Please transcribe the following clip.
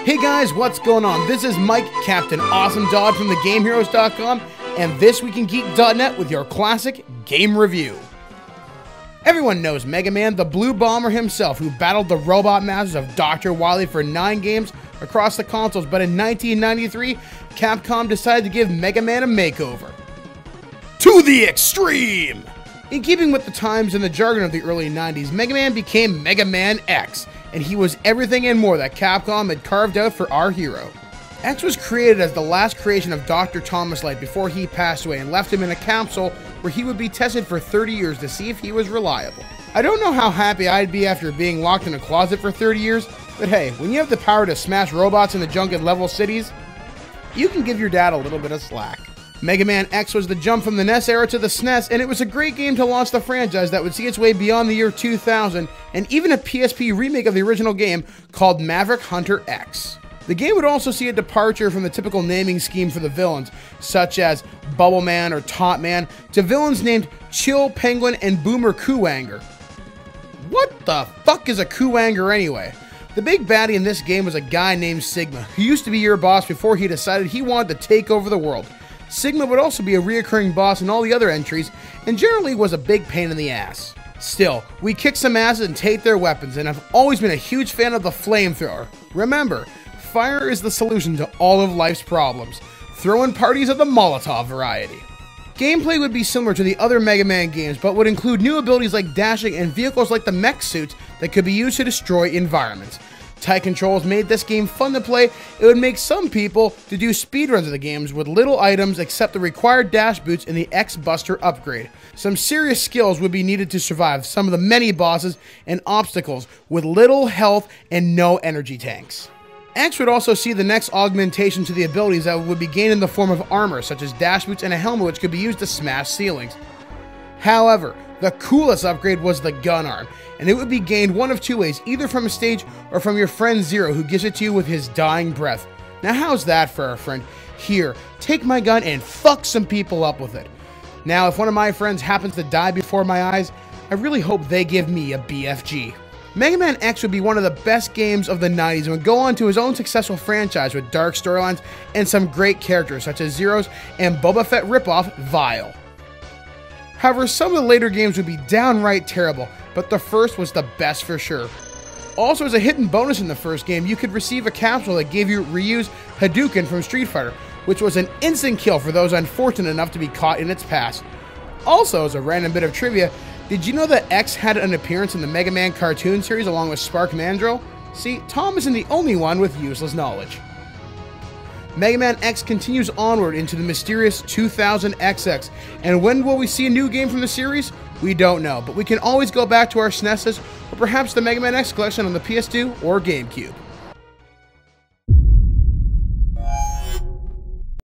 Hey guys, what's going on? This is Mike, Captain Awesome Dodd from thegameheroes.com, and this week in Geek.net with your classic game review. Everyone knows Mega Man, the Blue Bomber himself, who battled the robot masters of Dr. Wily for 9 games across the consoles, but in 1993, Capcom decided to give Mega Man a makeover. To the extreme! In keeping with the times and the jargon of the early 90s, Mega Man became Mega Man X, and he was everything and more that Capcom had carved out for our hero. X was created as the last creation of Dr. Thomas Light before he passed away and left him in a capsule where he would be tested for 30 years to see if he was reliable. I don't know how happy I'd be after being locked in a closet for 30 years, but hey, when you have the power to smash robots in the junk and level cities, you can give your dad a little bit of slack. Mega Man X was the jump from the NES era to the SNES, and it was a great game to launch the franchise that would see its way beyond the year 2000, and even a PSP remake of the original game called Maverick Hunter X. The game would also see a departure from the typical naming scheme for the villains, such as Bubble Man or Top Man, to villains named Chill, Penguin, and Boomer Kuwanger. What the fuck is a Kuwanger anyway? The big baddie in this game was a guy named Sigma, who used to be your boss before he decided he wanted to take over the world. Sigma would also be a reoccurring boss in all the other entries, and generally was a big pain in the ass. Still, we kicked some asses and take their weapons, and I've always been a huge fan of the flamethrower. Remember, fire is the solution to all of life's problems. Throwing parties of the Molotov variety. Gameplay would be similar to the other Mega Man games, but would include new abilities like dashing and vehicles like the mech suits that could be used to destroy environments. Tight controls made this game fun to play. It would make some people to do speedruns of the games with little items except the required dash boots in the X-Buster upgrade. Some serious skills would be needed to survive some of the many bosses and obstacles with little health and no energy tanks. X would also see the next augmentation to the abilities that would be gained in the form of armor, such as dash boots and a helmet which could be used to smash ceilings. However, the coolest upgrade was the gun arm, and it would be gained one of two ways, either from a stage or from your friend Zero, who gives it to you with his dying breath. Now how's that for a friend? Here, take my gun and fuck some people up with it. Now if one of my friends happens to die before my eyes, I really hope they give me a BFG. Mega Man X would be one of the best games of the 90s and would go on to his own successful franchise with dark storylines and some great characters such as Zero's and Boba Fett ripoff Vile. However, some of the later games would be downright terrible, but the first was the best for sure. Also, as a hidden bonus in the first game, you could receive a capsule that gave you Ryu's Hadouken from Street Fighter, which was an instant kill for those unfortunate enough to be caught in its pass. Also, as a random bit of trivia, did you know that X had an appearance in the Mega Man cartoon series along with Spark Mandrill? See, Tom isn't the only one with useless knowledge. Mega Man X continues onward into the mysterious 2000 XX, and when will we see a new game from the series? We don't know, but we can always go back to our SNESes, or perhaps the Mega Man X collection on the PS2 or GameCube.